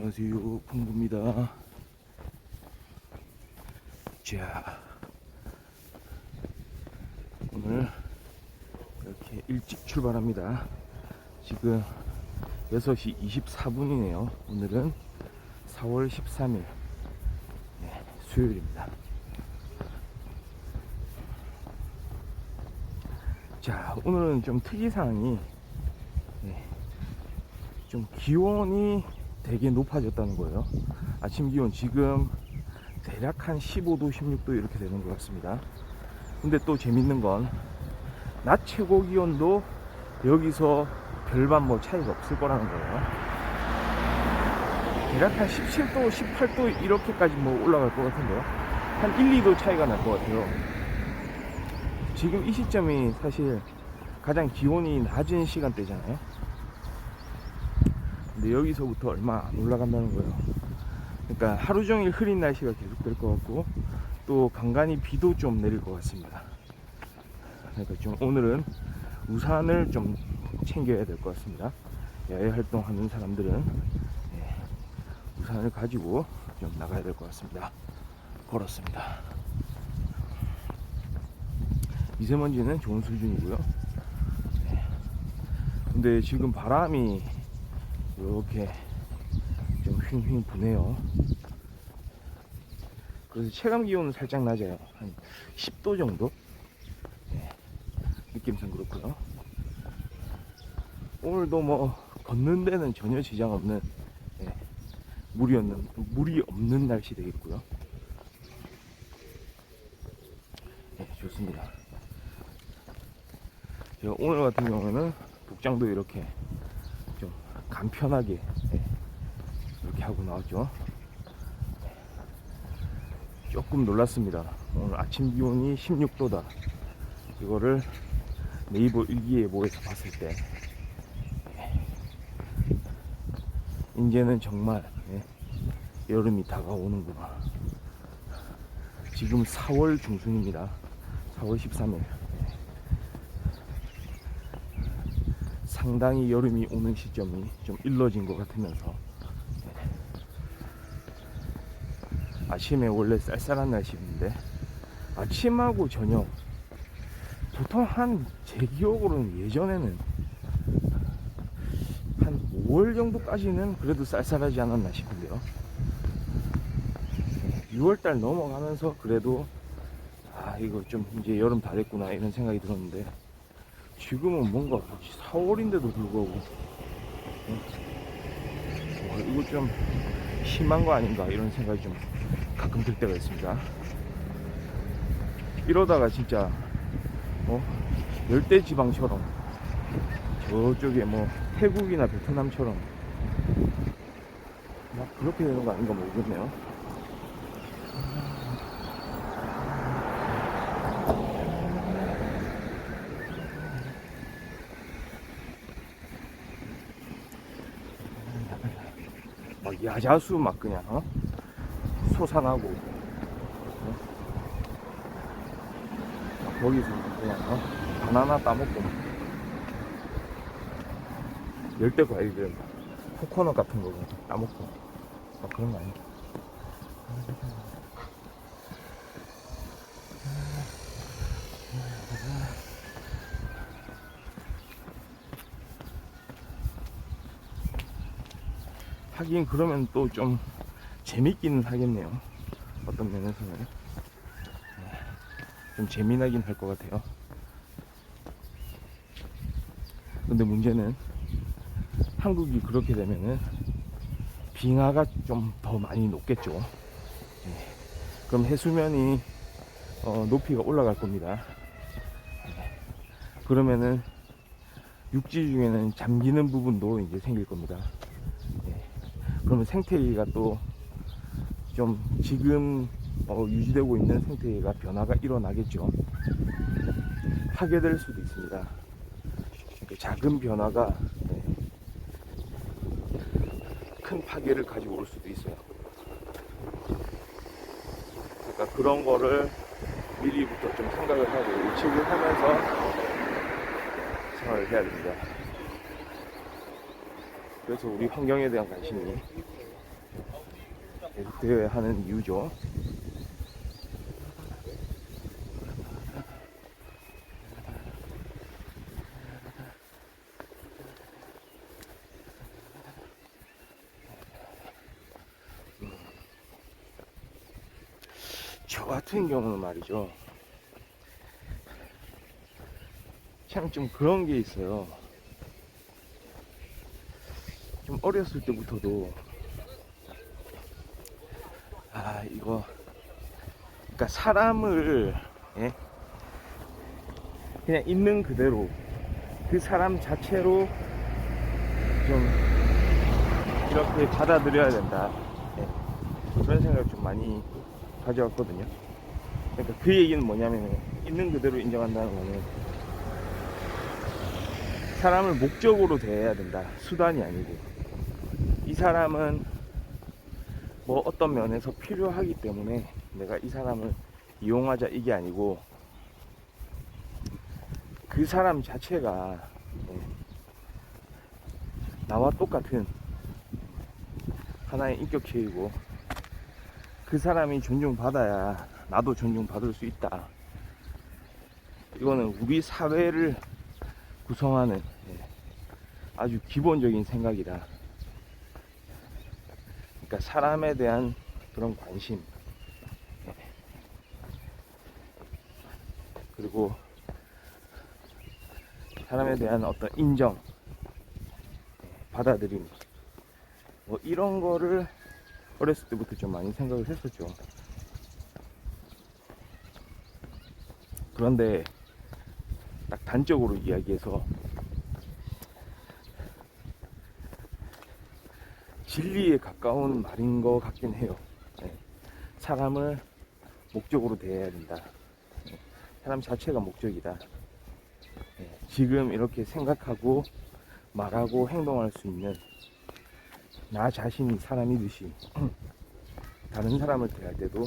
안녕하세요, 풍부입니다. 자, 오늘 이렇게 일찍 출발합니다. 지금 6시 24분이네요. 오늘은 4월 13일 수요일입니다. 자, 오늘은 좀 특이사항이 좀 기온이 되게 높아졌다는 거예요. 아침 기온 지금 대략 한 15도 16도 이렇게 되는 것 같습니다. 근데 또 재밌는 건 낮 최고 기온도 여기서 별반 뭐 차이가 없을 거라는 거예요. 대략 한 17도 18도 이렇게까지 뭐 올라갈 것 같은데요. 한 1, 2도 차이가 날 것 같아요. 지금 이 시점이 사실 가장 기온이 낮은 시간대잖아요. 근데 여기서부터 얼마 안 올라간다는 거예요. 그러니까 하루 종일 흐린 날씨가 계속될 것 같고 또 간간히 비도 좀 내릴 것 같습니다. 그러니까 좀 오늘은 우산을 좀 챙겨야 될 것 같습니다. 야외 활동하는 사람들은 우산을 가지고 좀 나가야 될 것 같습니다. 걸었습니다. 미세먼지는 좋은 수준이고요. 근데 지금 바람이 이렇게 좀 휘휘 부네요. 그래서 체감 기온은 살짝 낮아요. 한 10도 정도? 느낌상 그렇고요. 오늘도 뭐 걷는 데는 전혀 지장 없는 물이 없는 날씨 되겠고요. 좋습니다. 제가 오늘 같은 경우는 복장도 이렇게 좀 간편하게 이렇게 하고 나왔죠. 조금 놀랐습니다. 오늘 아침 기온이 16도다. 이거를 네이버 일기예보에서 봤을 때 이제는 정말 여름이 다가오는구나. 지금 4월 중순입니다. 4월 13일. 상당히 여름이 오는 시점이 좀 일러진 것 같으면서 아침에 원래 쌀쌀한 날씨인데 아침하고 저녁 보통 제 기억으로는 예전에는 한 5월 정도까지는 그래도 쌀쌀하지 않았나 싶은데요. 6월달 넘어가면서 그래도 이거 좀 이제 여름 다 됐구나 이런 생각이 들었는데 지금은 뭔가 4월인데도 불구하고 이거 좀 심한 거 아닌가 이런 생각이 좀 가끔 들 때가 있습니다. 이러다가 진짜 열대지방처럼 저쪽에 뭐 태국이나 베트남처럼 막 그렇게 되는 거 아닌가 모르겠네요. 막 야자수 막 그냥 솟아나고 거기서 그냥 바나나 따먹고 열대 과일들 코코넛 같은 거 따먹고 막 그런 거 아닌가. 하긴 그러면 또 좀 재밌기는 하겠네요. 어떤 면에서는 좀 재미나긴 할 것 같아요. 근데 문제는 한국이 그렇게 되면은 빙하가 좀 더 많이 녹겠죠. 그럼 해수면이 높이가 올라갈 겁니다. 그러면은 육지 중에는 잠기는 부분도 이제 생길 겁니다. 그러면 생태계가 또 좀 지금 유지되고 있는 생태계가 변화가 일어나겠죠. 파괴될 수도 있습니다. 작은 변화가 큰 파괴를 가지고 올 수도 있어요. 그러니까 그런 거를 미리부터 좀 생각을 하고 예측을 하면서 생활을 해야 됩니다. 그래서 우리 환경에 대한 관심이 계속되어야 하는 이유죠. 저 같은 경우는 말이죠, 참 좀 그런 게 있어요. 좀 어렸을 때부터도 이거, 그러니까 사람을, 예? 그냥 있는 그대로 그 사람 자체로 좀 이렇게 받아들여야 된다, 예. 그런 생각을 좀 많이 가져왔거든요. 그러니까 그 얘기는 뭐냐면, 있는 그대로 인정한다는 거는 사람을 목적으로 대해야 된다, 수단이 아니고. 이 사람은 뭐 어떤 면에서 필요하기 때문에 내가 이 사람을 이용하자, 이게 아니고 그 사람 자체가 나와 똑같은 하나의 인격체이고, 그 사람이 존중받아야 나도 존중받을 수 있다. 이거는 우리 사회를 구성하는 아주 기본적인 생각이다. 그러니까 사람에 대한 그런 관심, 그리고 사람에 대한 어떤 인정, 받아들임, 뭐 이런 거를 어렸을 때부터 좀 많이 생각을 했었죠. 그런데 딱 단적으로 이야기해서 진리에 가까운 말인 것 같긴 해요. 사람을 목적으로 대해야 된다. 사람 자체가 목적이다. 지금 이렇게 생각하고 말하고 행동할 수 있는 나 자신이 사람이듯이 다른 사람을 대할 때도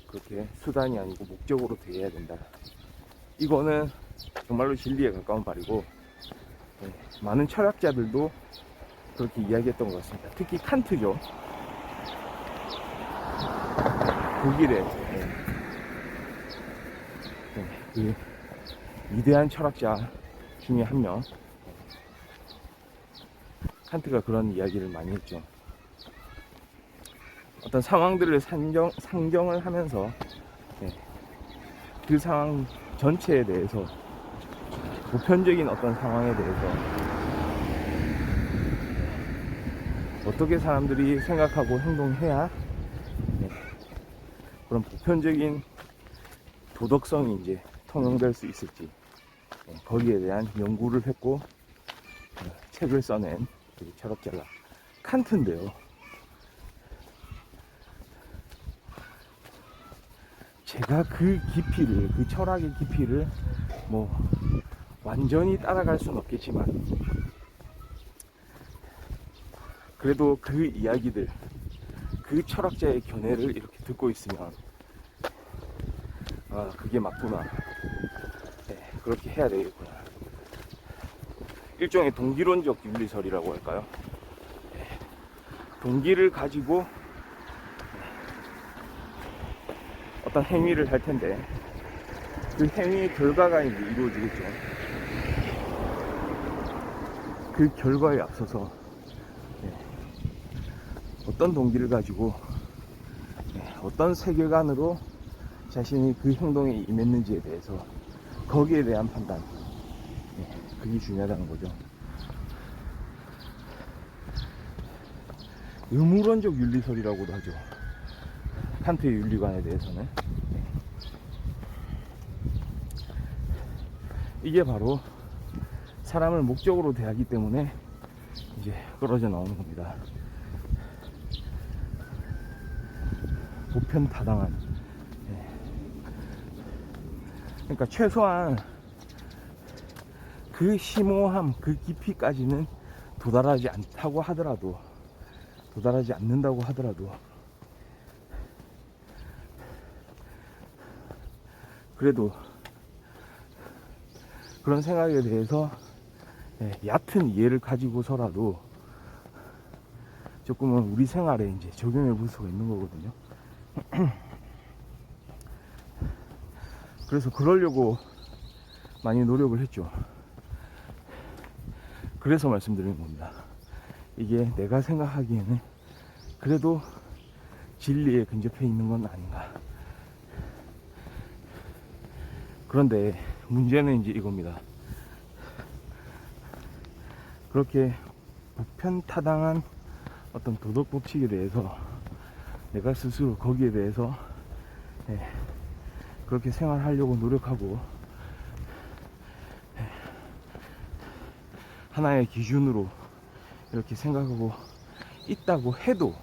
그렇게 수단이 아니고 목적으로 대해야 된다. 이거는 정말로 진리에 가까운 말이고, 많은 철학자들도 그렇게 이야기했던 것 같습니다. 특히 칸트죠. 독일의 그 위대한 철학자 중에 한 명, 칸트가 그런 이야기를 많이 했죠. 어떤 상황들을 상정을 하면서 그 상황 전체에 대해서, 보편적인 어떤 상황에 대해서 어떻게 사람들이 생각하고 행동해야 그런 보편적인 도덕성이 이제 통용될 수 있을지, 거기에 대한 연구를 했고 책을 써낸 그 철학자가 칸트인데요. 제가 그 깊이를, 그 철학의 깊이를 뭐 완전히 따라갈 수는 없겠지만, 그래도 그 이야기들, 그 철학자의 견해를 이렇게 듣고 있으면 그게 맞구나, 그렇게 해야 되겠구나. 일종의 동기론적 윤리설이라고 할까요? 동기를 가지고 어떤 행위를 할 텐데, 그 행위의 결과가 이제 이루어지겠죠. 그 결과에 앞서서 어떤 동기를 가지고 어떤 세계관으로 자신이 그 행동에 임했는지에 대해서, 거기에 대한 판단, 그게 중요하다는 거죠. 의무론적 윤리설이라고도 하죠, 칸트의 윤리관에 대해서는. 이게 바로 사람을 목적으로 대하기 때문에 이제 끌어져 나오는 겁니다. 보편타당한, 그러니까 최소한 그 심오함, 그 깊이까지는 도달하지 않다고 하더라도, 도달하지 않는다고 하더라도, 그래도 그런 생각에 대해서 얕은 이해를 가지고서라도 조금은 우리 생활에 이제 적용해 볼 수가 있는 거거든요. 그래서 그러려고 많이 노력을 했죠. 그래서 말씀드리는 겁니다. 이게 내가 생각하기에는 그래도 진리에 근접해 있는 건 아닌가. 그런데 문제는 이제 이겁니다. 그렇게 보편타당한 어떤 도덕 법칙에 대해서 내가 스스로 거기에 대해서 그렇게 생활하려고 노력하고 하나의 기준으로 이렇게 생각하고 있다고 해도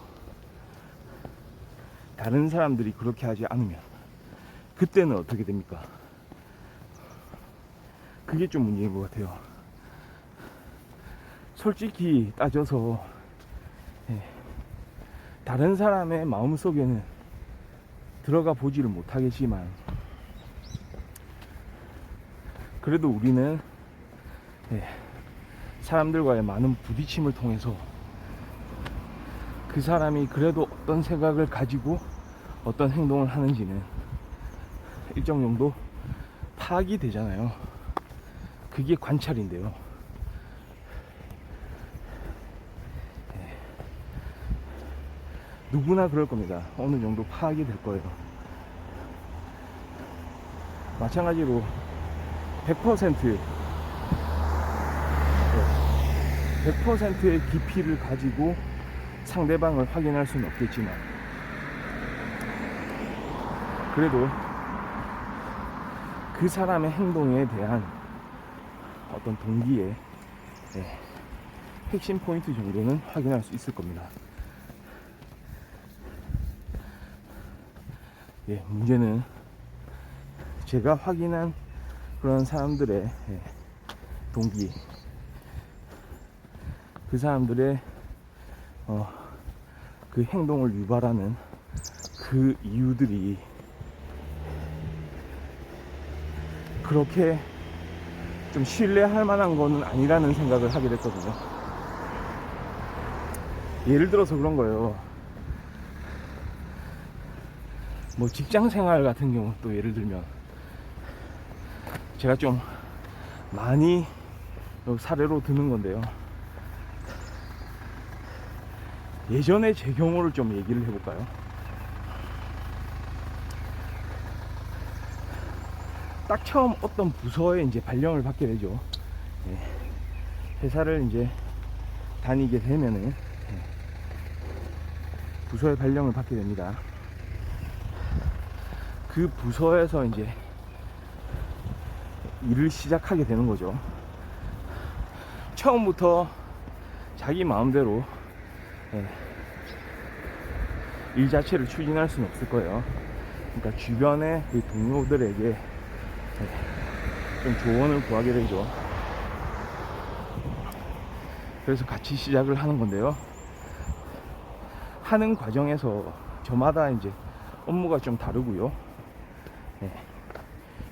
다른 사람들이 그렇게 하지 않으면 그때는 어떻게 됩니까? 그게 좀 문제인 것 같아요. 솔직히 따져서 다른 사람의 마음속에는 들어가 보지를 못하겠지만 그래도 우리는 사람들과의 많은 부딪힘을 통해서 그 사람이 그래도 어떤 생각을 가지고 어떤 행동을 하는지는 일정 정도 파악이 되잖아요. 그게 관찰인데요. 누구나 그럴 겁니다. 어느 정도 파악이 될 거예요. 마찬가지로 100%의 깊이를 가지고 상대방을 확인할 수는 없겠지만 그래도 그 사람의 행동에 대한 어떤 동기의 핵심 포인트 정도는 확인할 수 있을 겁니다. 문제는 제가 확인한 그런 사람들의 동기, 그 사람들의 그 행동을 유발하는 그 이유들이 그렇게 좀 신뢰할 만한 거는 아니라는 생각을 하게 됐거든요. 예를 들어서 그런 거예요. 뭐 직장 생활 같은 경우 또 예를 들면 제가 좀 많이 사례로 드는 건데요. 예전에 제 경우를 좀 얘기를 해볼까요? 딱 처음 어떤 부서에 이제 발령을 받게 되죠. 회사를 이제 다니게 되면은 부서에 발령을 받게 됩니다. 그 부서에서 이제 일을 시작하게 되는 거죠. 처음부터 자기 마음대로 일 자체를 추진할 수는 없을 거예요. 그러니까 주변의 그 동료들에게 좀 조언을 구하게 되죠. 그래서 같이 시작을 하는 건데요. 하는 과정에서 저마다 이제 업무가 좀 다르고요.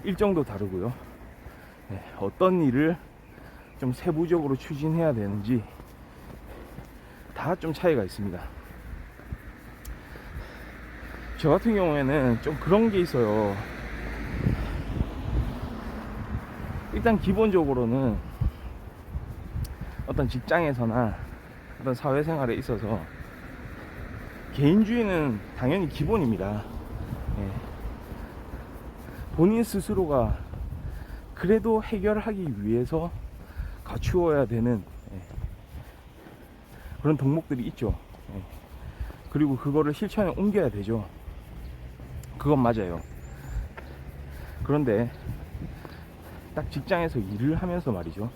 일정도 다르고요. 어떤 일을 좀 세부적으로 추진해야 되는지 다 좀 차이가 있습니다. 저 같은 경우에는 좀 그런 게 있어요. 일단 기본적으로는 어떤 직장에서나 어떤 사회생활에 있어서 개인주의는 당연히 기본입니다. 본인 스스로가 그래도 해결하기 위해서 갖추어야 되는 그런 덕목들이 있죠. 그리고 그거를 실천에 옮겨야 되죠. 그건 맞아요. 그런데 딱 직장에서 일을 하면서 말이죠.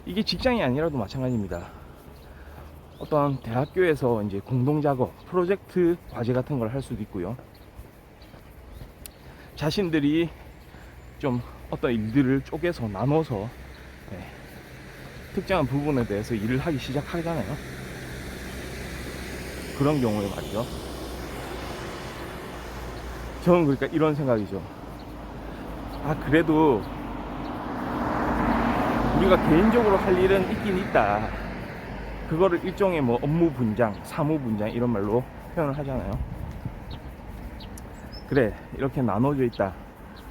이게 직장이 아니라도 마찬가지입니다. 어떤 대학교에서 이제 공동작업, 프로젝트 과제 같은 걸 할 수도 있고요. 자신들이 좀 어떤 일들을 쪼개서 나눠서 특정한 부분에 대해서 일을 하기 시작하잖아요. 그런 경우에 말이죠. 저는 그러니까 이런 생각이죠. 그래도 우리가 개인적으로 할 일은 있긴 있다. 그거를 일종의 뭐 업무 분장, 사무 분장 이런 말로 표현을 하잖아요. 그래, 이렇게 나눠져 있다.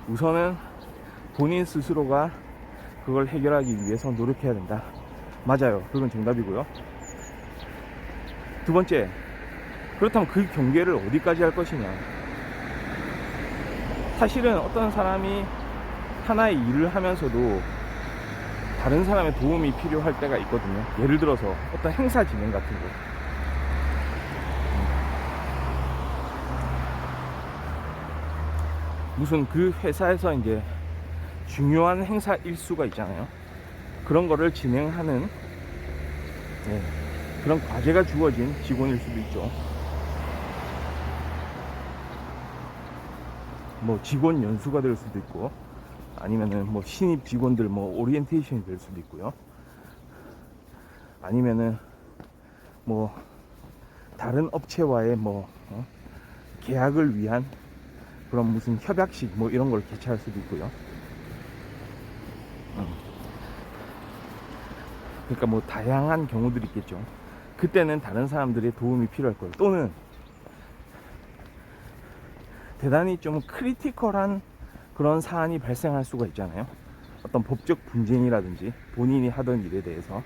우선은 본인 스스로가 그걸 해결하기 위해서 노력해야 된다. 맞아요. 그건 정답이고요. 두 번째, 그렇다면 그 경계를 어디까지 할 것이냐. 사실은 어떤 사람이 하나의 일을 하면서도 다른 사람의 도움이 필요할 때가 있거든요. 예를 들어서 어떤 행사 진행 같은 거. 무슨 그 회사에서 이제 중요한 행사 일수가 있잖아요. 그런 거를 진행하는 그런 과제가 주어진 직원일 수도 있죠. 뭐 직원 연수가 될 수도 있고, 아니면은 뭐 신입 직원들 뭐 오리엔테이션이 될 수도 있고요. 아니면은 뭐 다른 업체와의 뭐 계약을 위한 그런 무슨 협약식 뭐 이런 걸 개최할 수도 있고요. 그러니까 뭐 다양한 경우들이 있겠죠. 그때는 다른 사람들의 도움이 필요할 거예요. 또는 대단히 좀 크리티컬한 그런 사안이 발생할 수가 있잖아요. 어떤 법적 분쟁이라든지 본인이 하던 일에 대해서.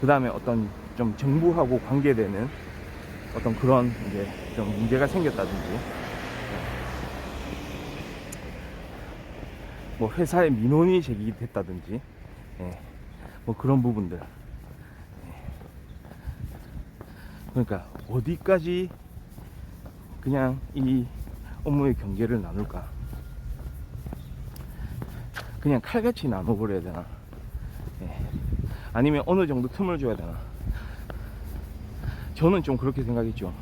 그 다음에 어떤 좀 정부하고 관계되는 어떤 그런 이제 좀 문제가 생겼다든지, 뭐 회사에 민원이 제기됐다든지, 뭐 그런 부분들. 그러니까 어디까지 그냥 이 업무의 경계를 나눌까? 그냥 칼같이 나눠버려야 되나? 아니면 어느 정도 틈을 줘야 되나? 저는 좀 그렇게 생각했죠.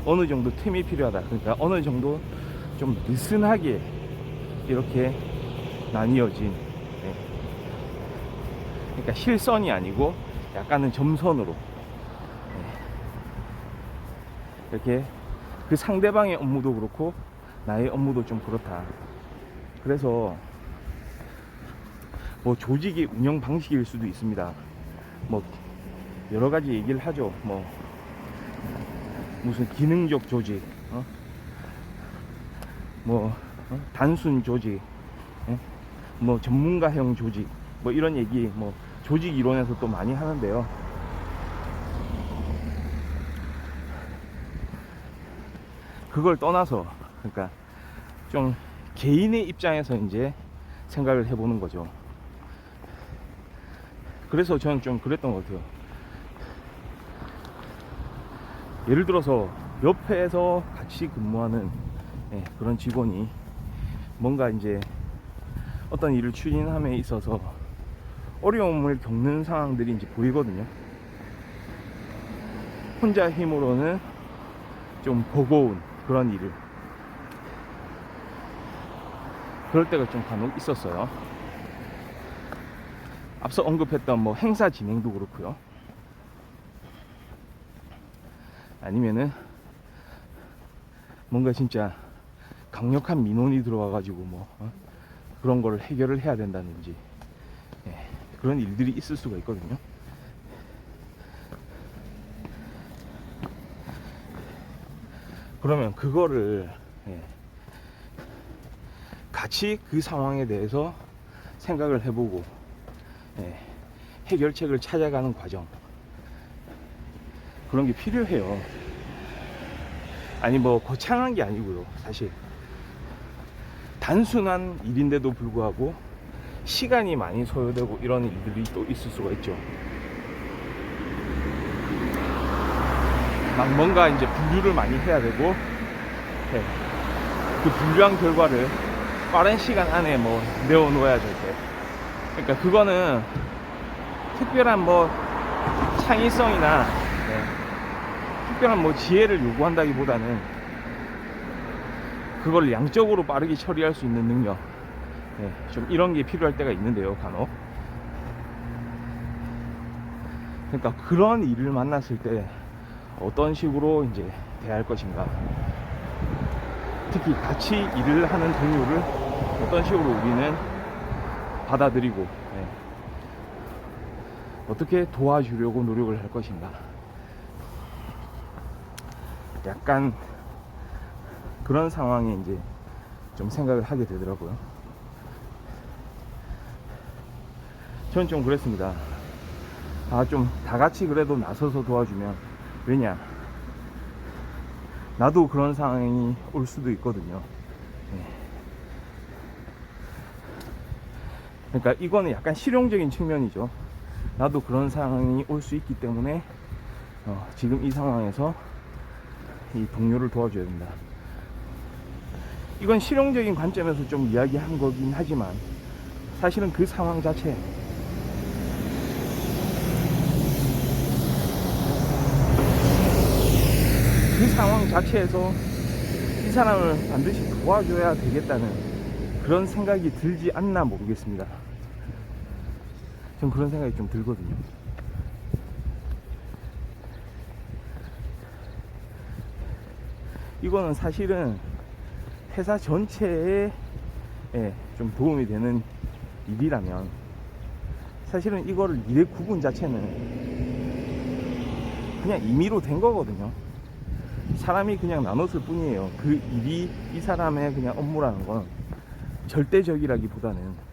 어느 정도 틈이 필요하다. 그러니까 어느 정도 좀 느슨하게 이렇게 나뉘어진, 그러니까 실선이 아니고 약간은 점선으로 이렇게 그 상대방의 업무도 그렇고 나의 업무도 좀 그렇다. 그래서 뭐 조직의 운영 방식일 수도 있습니다. 뭐 여러 가지 얘기를 하죠. 뭐 무슨 기능적 조직, 단순 조직, 뭐 전문가형 조직, 뭐 이런 얘기, 뭐 조직 이론에서 또 많이 하는데요. 그걸 떠나서, 그러니까 좀 개인의 입장에서 이제 생각을 해보는 거죠. 그래서 저는 좀 그랬던 것 같아요. 예를 들어서 옆에서 같이 근무하는 그런 직원이 뭔가 이제 어떤 일을 추진함에 있어서 어려움을 겪는 상황들이 이제 보이거든요. 혼자 힘으로는 좀 버거운 그런 일을, 그럴 때가 좀 간혹 있었어요. 앞서 언급했던 뭐 행사 진행도 그렇고요. 아니면은 뭔가 진짜 강력한 민원이 들어와가지고 뭐 그런 거를 해결을 해야 된다든지, 그런 일들이 있을 수가 있거든요. 그러면 그거를 같이 그 상황에 대해서 생각을 해보고 해결책을 찾아가는 과정, 그런 게 필요해요. 아니 뭐 거창한 게 아니고요. 사실 단순한 일인데도 불구하고 시간이 많이 소요되고 이런 일들이 또 있을 수가 있죠. 막 뭔가 이제 분류를 많이 해야 되고, 그 분류한 결과를 빠른 시간 안에 뭐 내어놓아야 될 때, 그러니까 그거는 특별한 뭐 창의성이나 특별한 뭐 지혜를 요구한다기보다는 그걸 양적으로 빠르게 처리할 수 있는 능력, 좀 이런 게 필요할 때가 있는데요, 간혹. 그러니까 그런 일을 만났을 때 어떤 식으로 이제 대할 것인가, 특히 같이 일을 하는 동료를 어떤 식으로 우리는 받아들이고 어떻게 도와주려고 노력을 할 것인가. 약간 그런 상황에 이제 좀 생각을 하게 되더라고요. 저는 좀 그랬습니다. 좀 다 같이 그래도 나서서 도와주면, 왜냐, 나도 그런 상황이 올 수도 있거든요. 그러니까 이거는 약간 실용적인 측면이죠. 나도 그런 상황이 올 수 있기 때문에 지금 이 상황에서 이 동료를 도와줘야 된다. 이건 실용적인 관점에서 좀 이야기한 거긴 하지만 사실은 그 상황 자체, 그 상황 자체에서 이 사람을 반드시 도와줘야 되겠다는 그런 생각이 들지 않나 모르겠습니다. 전 그런 생각이 좀 들거든요. 이거는 사실은 회사 전체에 좀 도움이 되는 일이라면, 사실은 이거를 일의 구분 자체는 그냥 임의로 된 거거든요. 사람이 그냥 나눴을 뿐이에요. 그 일이 이 사람의 그냥 업무라는 건 절대적이라기보다는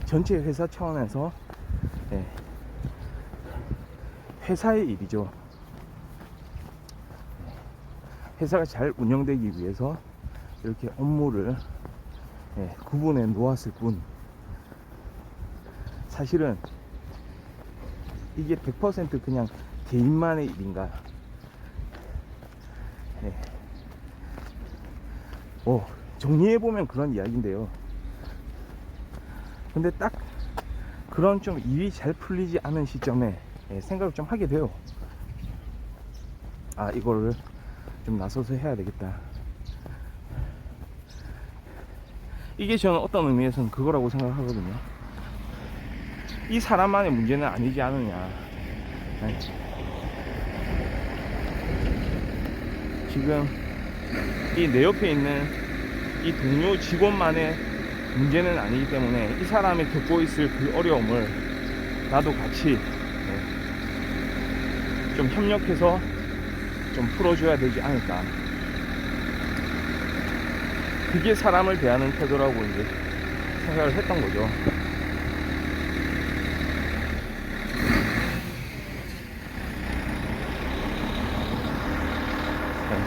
전체 회사 차원에서 회사의 일이죠. 회사가 잘 운영되기 위해서 이렇게 업무를 구분해 놓았을 뿐, 사실은 이게 100% 그냥 개인만의 일인가. 정리해보면 그런 이야기인데요. 근데 딱 그런 좀 일이 잘 풀리지 않은 시점에 생각을 좀 하게 돼요. 이거를 좀 나서서 해야 되겠다. 이게 저는 어떤 의미에서는 그거라고 생각하거든요. 이 사람만의 문제는 아니지 않느냐. 지금 이 내 옆에 있는 이 동료 직원만의 문제는 아니기 때문에 이 사람이 겪고 있을 그 어려움을 나도 같이 좀 협력해서 좀 풀어줘야 되지 않을까. 그게 사람을 대하는 태도라고 이제 생각을 했던 거죠.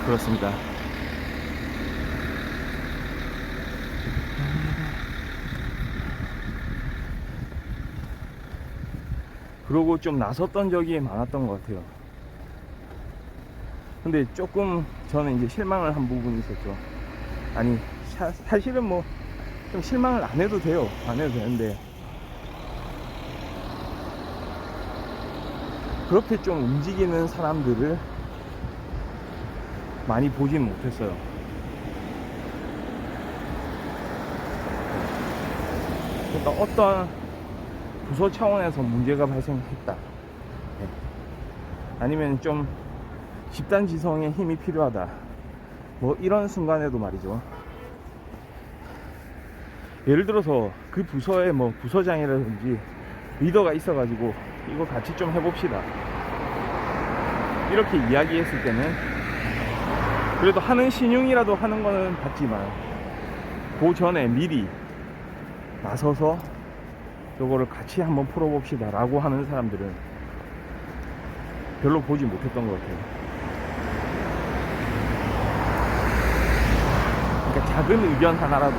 그렇습니다. 그러고 좀 나섰던 적이 많았던 것 같아요. 근데 조금 저는 이제 실망을 한 부분이 있었죠. 아니, 사실은 뭐 좀 실망을 안 해도 돼요. 안 해도 되는데 그렇게 좀 움직이는 사람들을 많이 보진 못했어요. 그러니까 어떤 부서 차원에서 문제가 발생했다, 아니면 좀 집단 지성에 힘이 필요하다, 뭐 이런 순간에도 말이죠. 예를 들어서 그 부서에 뭐 부서장이라든지 리더가 있어가지고 이거 같이 좀 해봅시다, 이렇게 이야기했을 때는 그래도 하는 신용이라도 하는 거는 봤지만, 그 전에 미리 나서서 저거를 같이 한번 풀어봅시다 라고 하는 사람들은 별로 보지 못했던 것 같아요. 그러니까 작은 의견 하나라도,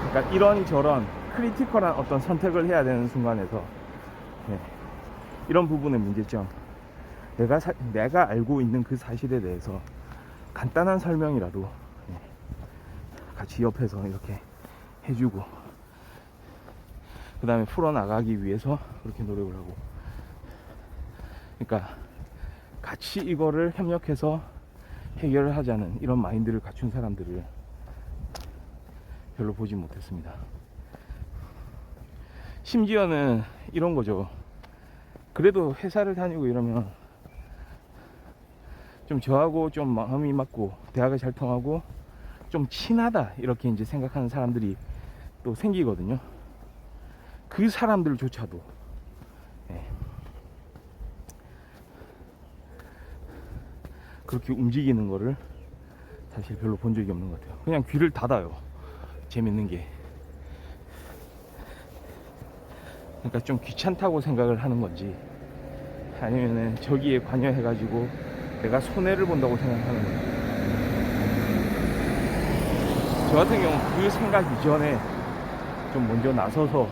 그러니까 이런저런 크리티컬한 어떤 선택을 해야 되는 순간에서 이런 부분의 문제점, 내가 알고 있는 그 사실에 대해서 간단한 설명이라도 같이 옆에서 이렇게 해주고, 그 다음에 풀어나가기 위해서 그렇게 노력을 하고, 그러니까 같이 이거를 협력해서 해결을 하자는 이런 마인드를 갖춘 사람들을 별로 보지 못했습니다. 심지어는 이런 거죠. 그래도 회사를 다니고 이러면 좀 저하고 좀 마음이 맞고 대화가 잘 통하고 좀 친하다, 이렇게 이제 생각하는 사람들이 또 생기거든요. 그 사람들조차도 그렇게 움직이는 거를 사실 별로 본 적이 없는 것 같아요. 그냥 귀를 닫아요. 재밌는 게. 그러니까 좀 귀찮다고 생각을 하는 건지, 아니면은 저기에 관여해가지고 내가 손해를 본다고 생각하는 건지. 저 같은 경우는 그 생각 이전에 좀 먼저 나서서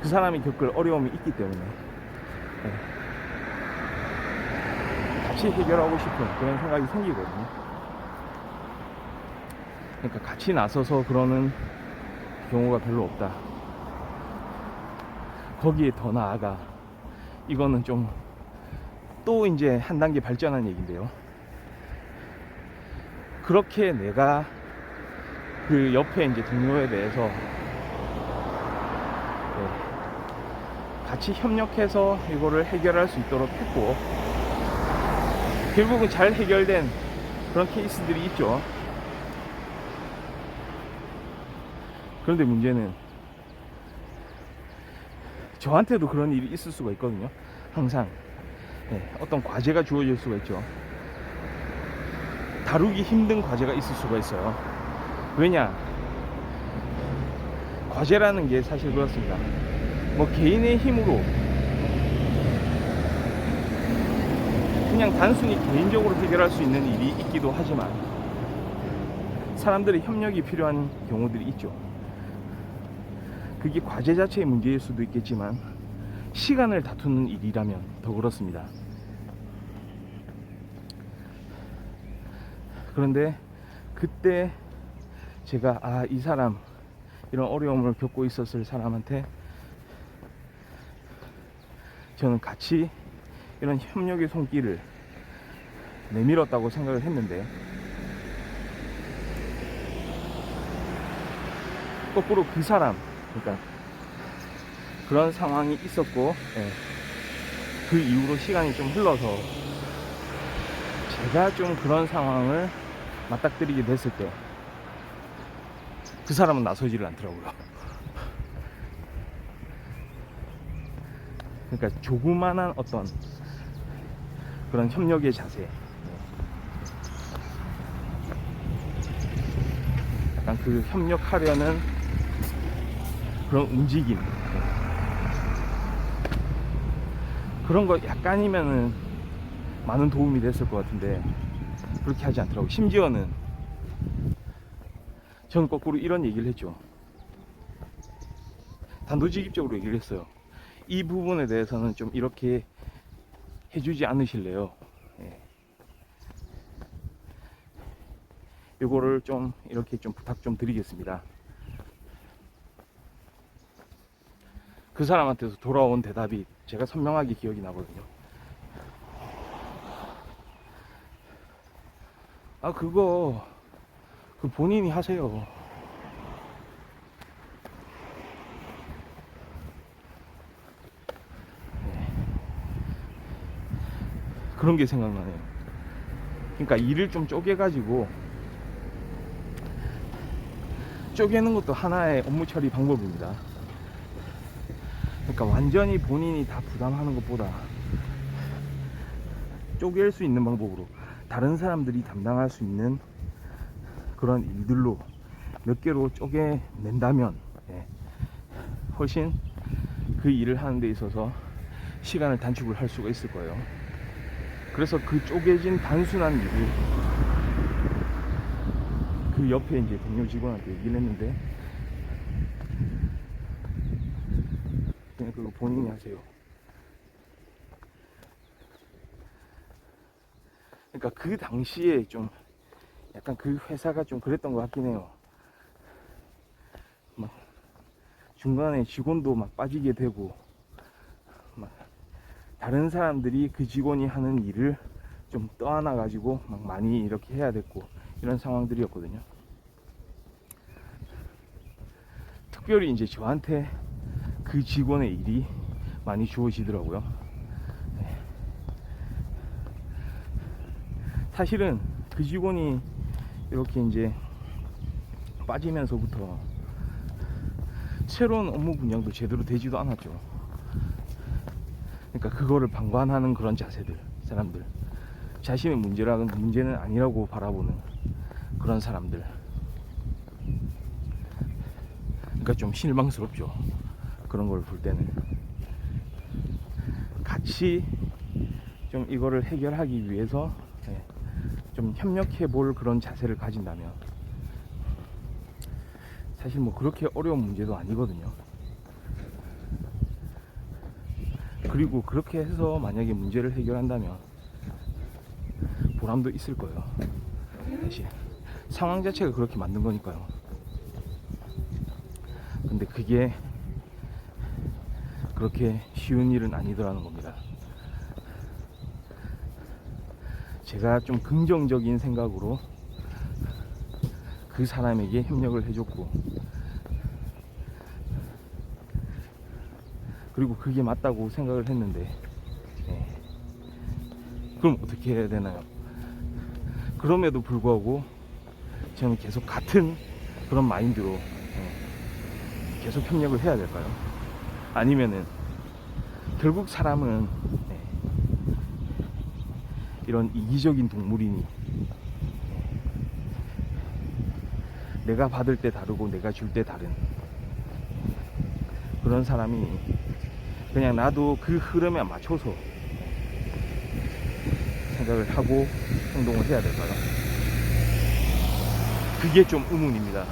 그 사람이 겪을 어려움이 있기 때문에 같이 해결하고 싶은 그런 생각이 생기거든요. 그러니까 같이 나서서 그러는 경우가 별로 없다. 거기에 더 나아가 이거는 좀 또 이제 한 단계 발전한 얘기인데요. 그렇게 내가 그 옆에 이제 동료에 대해서 같이 협력해서 이거를 해결할 수 있도록 했고, 결국은 잘 해결된 그런 케이스들이 있죠. 그런데 문제는 저한테도 그런 일이 있을 수가 있거든요. 항상 어떤 과제가 주어질 수가 있죠. 다루기 힘든 과제가 있을 수가 있어요. 왜냐, 과제라는 게 사실 그렇습니다. 뭐 개인의 힘으로 그냥 단순히 개인적으로 해결할 수 있는 일이 있기도 하지만 사람들의 협력이 필요한 경우들이 있죠. 그게 과제 자체의 문제일 수도 있겠지만 시간을 다투는 일이라면 더 그렇습니다. 그런데 그때 제가 이 사람, 이런 어려움을 겪고 있었을 사람한테 저는 같이 이런 협력의 손길을 내밀었다고 생각을 했는데, 거꾸로 그 사람, 그러니까 그런 상황이 있었고 그 이후로 시간이 좀 흘러서 제가 좀 그런 상황을 맞닥뜨리게 됐을 때 그 사람은 나서지를 않더라고요. 그러니까 조그만한 어떤 그런 협력의 자세, 약간 그 협력하려는 그런 움직임, 그런 거 약간이면은 많은 도움이 됐을 것 같은데 그렇게 하지 않더라고요. 심지어는 저는 거꾸로 이런 얘기를 했죠. 단도직입적으로 얘기를 했어요. 이 부분에 대해서는 좀 이렇게 해주지 않으실래요? 이거를 좀 이렇게 좀 부탁 좀 드리겠습니다. 그 사람한테서 돌아온 대답이 제가 선명하게 기억이 나거든요. 그거 본인이 하세요. 그런 게 생각나네요. 그러니까 일을 좀 쪼개가지고, 쪼개는 것도 하나의 업무 처리 방법입니다. 그러니까 완전히 본인이 다 부담하는 것보다 쪼갤 수 있는 방법으로 다른 사람들이 담당할 수 있는 그런 일들로 몇 개로 쪼개낸다면 훨씬 그 일을 하는 데 있어서 시간을 단축을 할 수가 있을 거예요. 그래서 그 쪼개진 단순한 일을 그 옆에 이제 동료 직원한테 얘기를 했는데, 그냥 그거 본인이 하세요. 그러니까 그 당시에 좀 약간 그 회사가 좀 그랬던 것 같긴 해요. 막 중간에 직원도 막 빠지게 되고, 막 다른 사람들이 그 직원이 하는 일을 좀 떠안아 가지고 막 많이 이렇게 해야 됐고, 이런 상황들이었거든요. 특별히 이제 저한테 그 직원의 일이 많이 주어지더라고요. 사실은 그 직원이 이렇게 이제 빠지면서부터 새로운 업무 분야도 제대로 되지도 않았죠. 그러니까 그거를 방관하는 그런 자세들, 사람들, 자신의 문제는 아니라고 바라보는 그런 사람들, 그러니까 좀 실망스럽죠. 그런 걸 볼 때는 같이 좀 이거를 해결하기 위해서 좀 협력해 볼 그런 자세를 가진다면, 사실 뭐 그렇게 어려운 문제도 아니거든요. 그리고 그렇게 해서 만약에 문제를 해결한다면 보람도 있을 거예요. 사실 상황 자체가 그렇게 만든 거니까요. 근데 그게 그렇게 쉬운 일은 아니더라는 겁니다. 제가 좀 긍정적인 생각으로 그 사람에게 협력을 해줬고, 그리고 그게 맞다고 생각을 했는데, 그럼 어떻게 해야 되나요? 그럼에도 불구하고 저는 계속 같은 그런 마인드로 계속 협력을 해야 될까요? 아니면은 결국 사람은 이런 이기적인 동물이니, 내가 받을 때 다르고 내가 줄 때 다른 그런 사람이, 그냥 나도 그 흐름에 맞춰서 생각을 하고 행동을 해야 될까요? 그게 좀 의문입니다.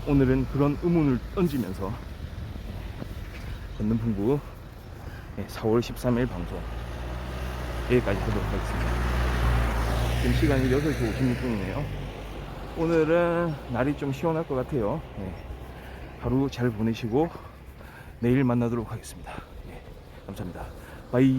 오늘은 그런 의문을 던지면서 걷는풍부 4월 13일 방송 여기까지 하도록 하겠습니다. 지금 시간이 6시 56분이네요. 오늘은 날이 좀 시원할 것 같아요. 하루 잘 보내시고 내일 만나도록 하겠습니다. 감사합니다. 바이.